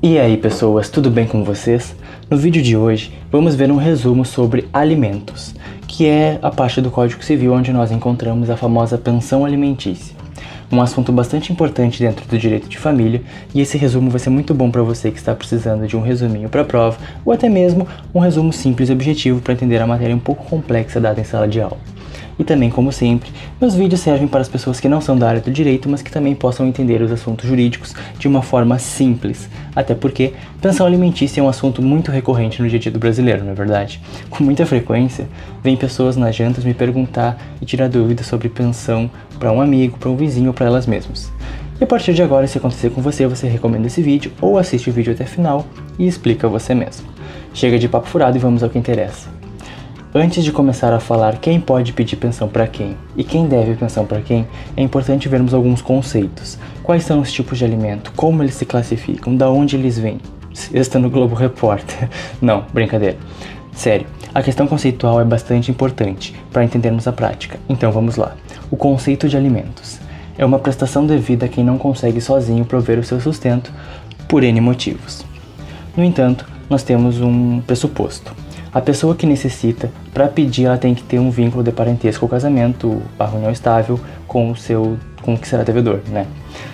E aí pessoas, tudo bem com vocês? No vídeo de hoje vamos ver um resumo sobre alimentos, que é a parte do Código Civil onde nós encontramos a famosa pensão alimentícia. Um assunto bastante importante dentro do direito de família, e esse resumo vai ser muito bom para você que está precisando de um resuminho para a prova, ou até mesmo um resumo simples e objetivo para entender a matéria um pouco complexa dada em sala de aula. E também, como sempre, meus vídeos servem para as pessoas que não são da área do direito, mas que também possam entender os assuntos jurídicos de uma forma simples. Até porque pensão alimentícia é um assunto muito recorrente no dia a dia do brasileiro, não é verdade? Com muita frequência, vem pessoas nas jantas me perguntar e tirar dúvidas sobre pensão para um amigo, para um vizinho ou para elas mesmas. E a partir de agora, se acontecer com você, você recomenda esse vídeo ou assiste o vídeo até o final e explica você mesmo. Chega de papo furado e vamos ao que interessa. Antes de começar a falar quem pode pedir pensão para quem e quem deve pensão para quem, é importante vermos alguns conceitos. Quais são os tipos de alimento, como eles se classificam, da onde eles vêm. Está no Globo Repórter. Não, brincadeira. Sério, a questão conceitual é bastante importante para entendermos a prática. Então vamos lá. O conceito de alimentos é uma prestação devida a quem não consegue sozinho prover o seu sustento por N motivos. No entanto, nós temos um pressuposto. A pessoa que necessita, para pedir, ela tem que ter um vínculo de parentesco ou casamento, barra união estável, com o que será devedor, né?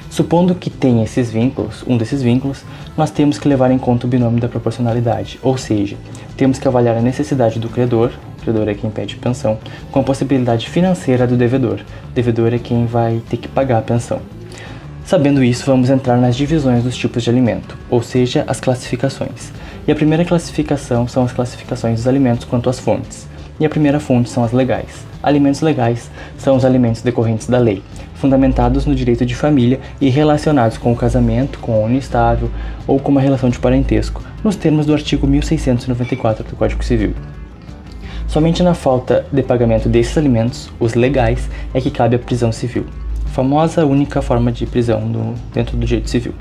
Supondo que tenha esses vínculos, um desses vínculos, nós temos que levar em conta o binômio da proporcionalidade, ou seja, temos que avaliar a necessidade do credor, o credor é quem pede pensão, com a possibilidade financeira do devedor. O devedor é quem vai ter que pagar a pensão. Sabendo isso, vamos entrar nas divisões dos tipos de alimento, ou seja, as classificações. E a primeira classificação são as classificações dos alimentos quanto às fontes. E a primeira fonte são as legais. Alimentos legais são os alimentos decorrentes da lei, fundamentados no direito de família e relacionados com o casamento, com a união estável ou com uma relação de parentesco, nos termos do artigo 1694 do Código Civil. Somente na falta de pagamento desses alimentos, os legais, é que cabe a prisão civil. Famosa única forma de prisão dentro do direito civil.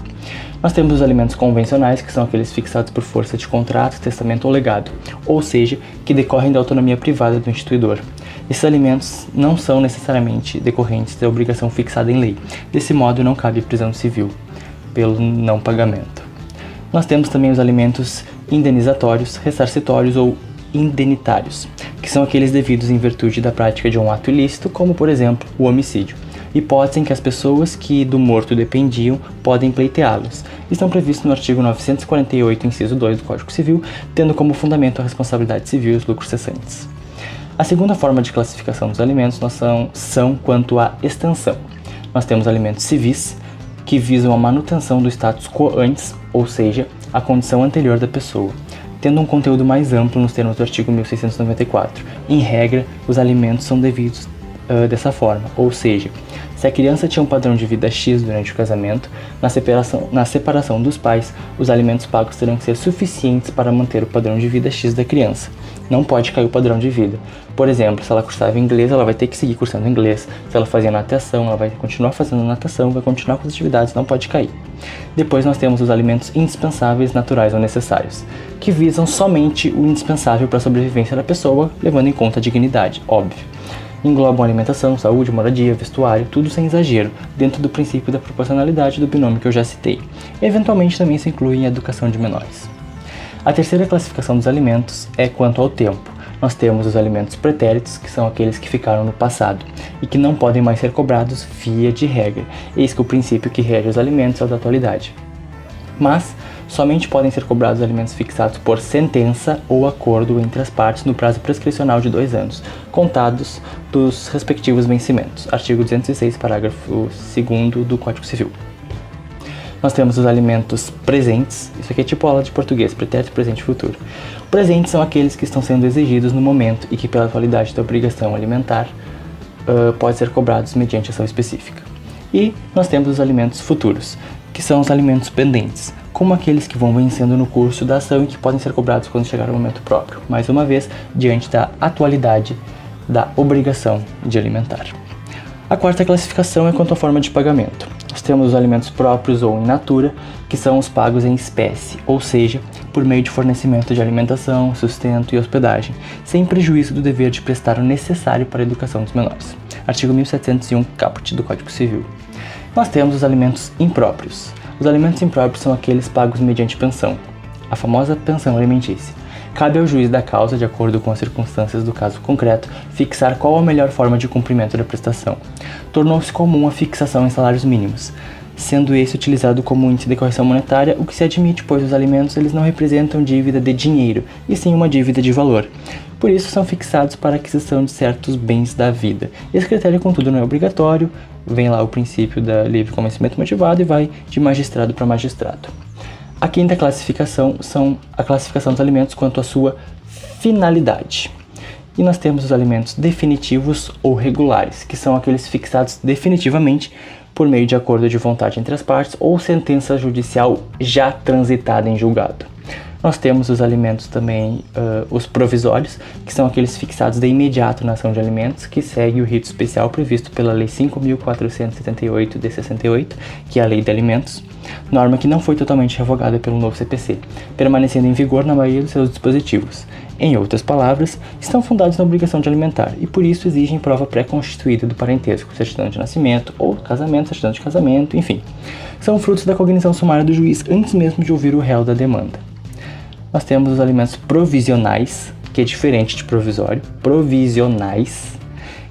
Nós temos os alimentos convencionais, que são aqueles fixados por força de contrato, testamento ou legado, ou seja, que decorrem da autonomia privada do instituidor. Esses alimentos não são necessariamente decorrentes da obrigação fixada em lei, desse modo não cabe prisão civil pelo não pagamento. Nós temos também os alimentos indenizatórios, ressarcitórios ou indenitários, que são aqueles devidos em virtude da prática de um ato ilícito, como por exemplo o homicídio. Hipótese em que as pessoas que do morto dependiam podem pleiteá-los. Estão previstos no artigo 948, inciso 2 do Código Civil, tendo como fundamento a responsabilidade civil e os lucros cessantes. A segunda forma de classificação dos alimentos são quanto à extensão. Nós temos alimentos civis, que visam a manutenção do status quo antes, ou seja, a condição anterior da pessoa, tendo um conteúdo mais amplo nos termos do artigo 1694. Em regra, os alimentos são devidos dessa forma, ou seja, se a criança tinha um padrão de vida X durante o casamento, na separação dos pais, os alimentos pagos terão que ser suficientes para manter o padrão de vida X da criança. Não pode cair o padrão de vida. Por exemplo, se ela cursava inglês, ela vai ter que seguir cursando inglês. Se ela fazia natação, ela vai continuar fazendo natação, vai continuar com as atividades, não pode cair. Depois nós temos os alimentos indispensáveis, naturais ou necessários, que visam somente o indispensável para a sobrevivência da pessoa, levando em conta a dignidade, óbvio. Englobam alimentação, saúde, moradia, vestuário, tudo sem exagero, dentro do princípio da proporcionalidade do binômio que eu já citei. Eventualmente também se inclui em educação de menores. A terceira classificação dos alimentos é quanto ao tempo. Nós temos os alimentos pretéritos, que são aqueles que ficaram no passado e que não podem mais ser cobrados via de regra. Eis que o princípio que rege os alimentos é o da atualidade. Mas somente podem ser cobrados alimentos fixados por sentença ou acordo entre as partes no prazo prescricional de 2 anos, contados dos respectivos vencimentos. Artigo 206, parágrafo 2º do Código Civil. Nós temos os alimentos presentes, isso aqui é tipo aula de português, pretérito, presente e futuro. Presentes são aqueles que estão sendo exigidos no momento e que pela atualidade da obrigação alimentar pode ser cobrados mediante ação específica. E nós temos os alimentos futuros, que são os alimentos pendentes, como aqueles que vão vencendo no curso da ação e que podem ser cobrados quando chegar o momento próprio, mais uma vez, diante da atualidade da obrigação de alimentar. A quarta classificação é quanto à forma de pagamento. Nós temos os alimentos próprios ou in natura, que são os pagos em espécie, ou seja, por meio de fornecimento de alimentação, sustento e hospedagem, sem prejuízo do dever de prestar o necessário para a educação dos menores. Artigo 1701, caput do Código Civil. Nós temos os alimentos impróprios, Os alimentos impróprios são aqueles pagos mediante pensão, a famosa pensão alimentícia. Cabe ao juiz da causa, de acordo com as circunstâncias do caso concreto, fixar qual a melhor forma de cumprimento da prestação. Tornou-se comum a fixação em salários mínimos, sendo esse utilizado como índice de correção monetária, o que se admite, pois os alimentos eles não representam dívida de dinheiro, e sim uma dívida de valor. Por isso são fixados para a aquisição de certos bens da vida. Esse critério, contudo, não é obrigatório, vem lá o princípio da livre convencimento motivado e vai de magistrado para magistrado. A quinta classificação são a classificação dos alimentos quanto à sua finalidade. E nós temos os alimentos definitivos ou regulares, que são aqueles fixados definitivamente por meio de acordo de vontade entre as partes ou sentença judicial já transitada em julgado. Nós temos os alimentos também, os provisórios, que são aqueles fixados de imediato na ação de alimentos, que segue o rito especial previsto pela Lei 5.478 de 68, que é a Lei de Alimentos, norma que não foi totalmente revogada pelo novo CPC, permanecendo em vigor na maioria dos seus dispositivos. Em outras palavras, estão fundados na obrigação de alimentar e por isso exigem prova pré-constituída do parentesco, certidão de nascimento ou casamento, certidão de casamento, enfim. São frutos da cognição sumária do juiz antes mesmo de ouvir o réu da demanda. Nós temos os alimentos provisionais, que é diferente de provisório. Provisionais,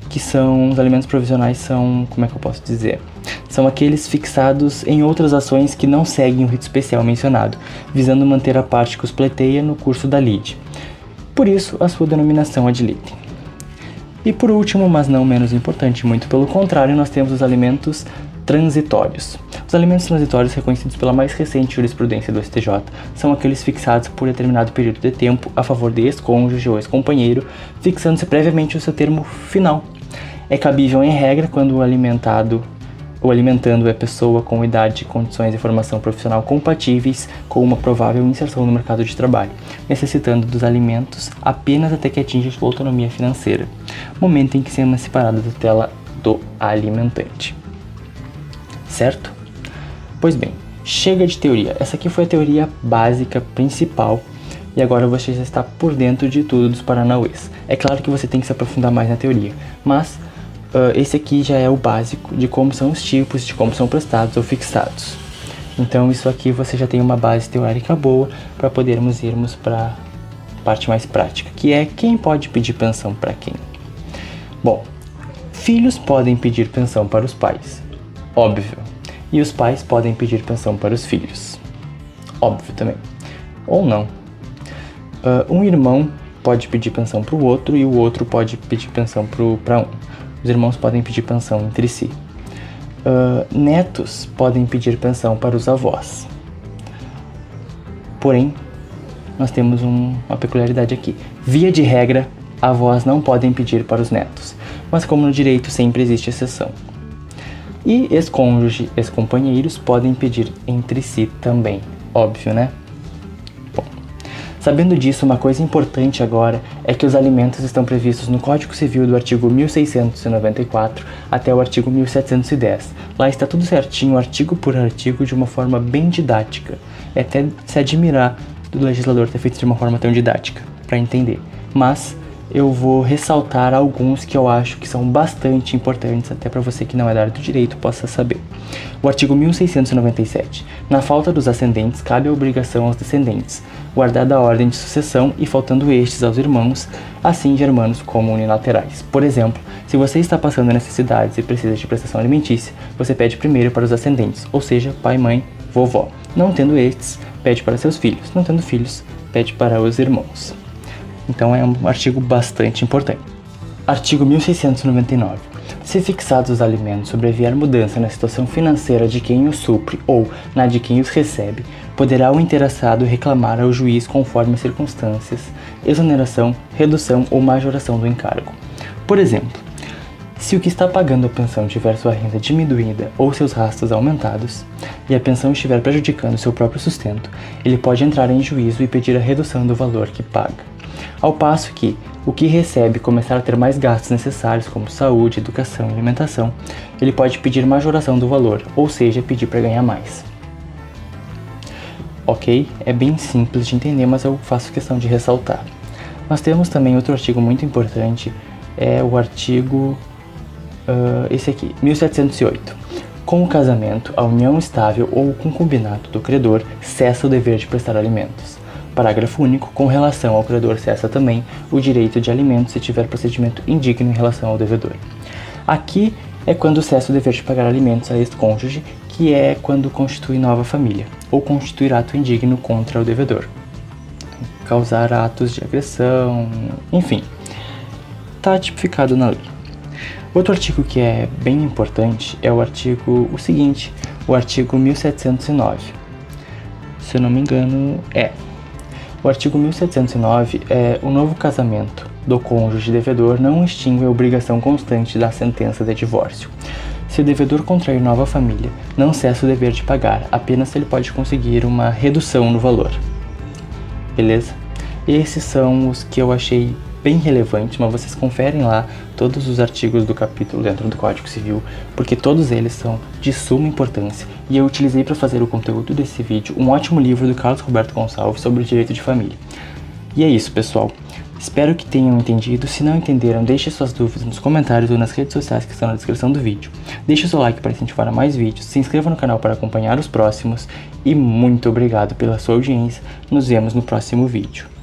que são, os alimentos provisionais são, como é que eu posso dizer? São aqueles fixados em outras ações que não seguem o rito especial mencionado, visando manter a parte que os pleiteia no curso da lide. Por isso, a sua denominação ad litem. E por último, mas não menos importante, muito pelo contrário, nós temos os alimentos transitórios. Os alimentos transitórios, reconhecidos pela mais recente jurisprudência do STJ, são aqueles fixados por determinado período de tempo a favor de ex-cônjuge ou ex-companheiro, fixando-se previamente o seu termo final. É cabível em regra quando o alimentando é pessoa com idade, condições e formação profissional compatíveis com uma provável inserção no mercado de trabalho, necessitando dos alimentos apenas até que atinja sua autonomia financeira, momento em que se emancipará da tutela do alimentante. Certo? Pois bem, chega de teoria. Essa aqui foi a teoria básica principal e agora você já está por dentro de tudo dos paranauês. É claro que você tem que se aprofundar mais na teoria, mas esse aqui já é o básico de como são os tipos, de como são prestados ou fixados. Então isso aqui você já tem uma base teórica boa para podermos irmos para a parte mais prática, que é quem pode pedir pensão para quem. Bom, filhos podem pedir pensão para os pais, óbvio, e os pais podem pedir pensão para os filhos, óbvio também, ou não. Um irmão pode pedir pensão para o outro e o outro pode pedir pensão para um. Os irmãos podem pedir pensão entre si. Netos podem pedir pensão para os avós. Porém, nós temos uma peculiaridade aqui. Via de regra, avós não podem pedir para os netos, mas como no direito sempre existe exceção. E ex-cônjuge, ex-companheiros podem pedir entre si também, óbvio, né? Sabendo disso, uma coisa importante agora é que os alimentos estão previstos no Código Civil do artigo 1694 até o artigo 1710. Lá está tudo certinho, artigo por artigo, de uma forma bem didática. É até se admirar do legislador ter feito de uma forma tão didática, para entender. Mas eu vou ressaltar alguns que eu acho que são bastante importantes, até para você que não é da área do direito possa saber. O artigo 1697. Na falta dos ascendentes, cabe a obrigação aos descendentes, guardada a ordem de sucessão e faltando estes aos irmãos, assim germanos como unilaterais. Por exemplo, se você está passando necessidades e precisa de prestação alimentícia, você pede primeiro para os ascendentes, ou seja, pai, mãe, vovó. Não tendo estes, pede para seus filhos. Não tendo filhos, pede para os irmãos. Então é um artigo bastante importante. Artigo 1699. Se fixados os alimentos sobrevier mudança na situação financeira de quem os supre ou na de quem os recebe, poderá o interessado reclamar ao juiz conforme as circunstâncias, exoneração, redução ou majoração do encargo. Por exemplo, se o que está pagando a pensão tiver sua renda diminuída ou seus gastos aumentados, e a pensão estiver prejudicando seu próprio sustento, ele pode entrar em juízo e pedir a redução do valor que paga. Ao passo que, o que recebe começar a ter mais gastos necessários como saúde, educação e alimentação, ele pode pedir majoração do valor, ou seja, pedir para ganhar mais. Ok? É bem simples de entender, mas eu faço questão de ressaltar. Nós temos também outro artigo muito importante, é o artigo, esse aqui, 1708. Com o casamento, a união estável ou o concubinato do credor cessa o dever de prestar alimentos. Parágrafo único. Com relação ao credor cessa também o direito de alimentos se tiver procedimento indigno em relação ao devedor. Aqui é quando cessa o dever de pagar alimentos a ex-cônjuge, que é quando constitui nova família, ou constituir ato indigno contra o devedor. Causar atos de agressão, enfim, está tipificado na lei. Outro artigo que é bem importante é o artigo 1709. Se eu não me engano, o artigo 1709 é: o novo casamento do cônjuge devedor não extingue a obrigação constante da sentença de divórcio. Se o devedor contrair nova família, não cessa o dever de pagar, apenas se ele pode conseguir uma redução no valor. Beleza? Esses são os que eu achei bem relevantes, mas vocês conferem lá todos os artigos do capítulo dentro do Código Civil, porque todos eles são de suma importância, e eu utilizei para fazer o conteúdo desse vídeo um ótimo livro do Carlos Roberto Gonçalves sobre o direito de família. E é isso, pessoal. Espero que tenham entendido. Se não entenderam, deixe suas dúvidas nos comentários ou nas redes sociais que estão na descrição do vídeo. Deixe o seu like para incentivar a mais vídeos, se inscreva no canal para acompanhar os próximos e muito obrigado pela sua audiência. Nos vemos no próximo vídeo.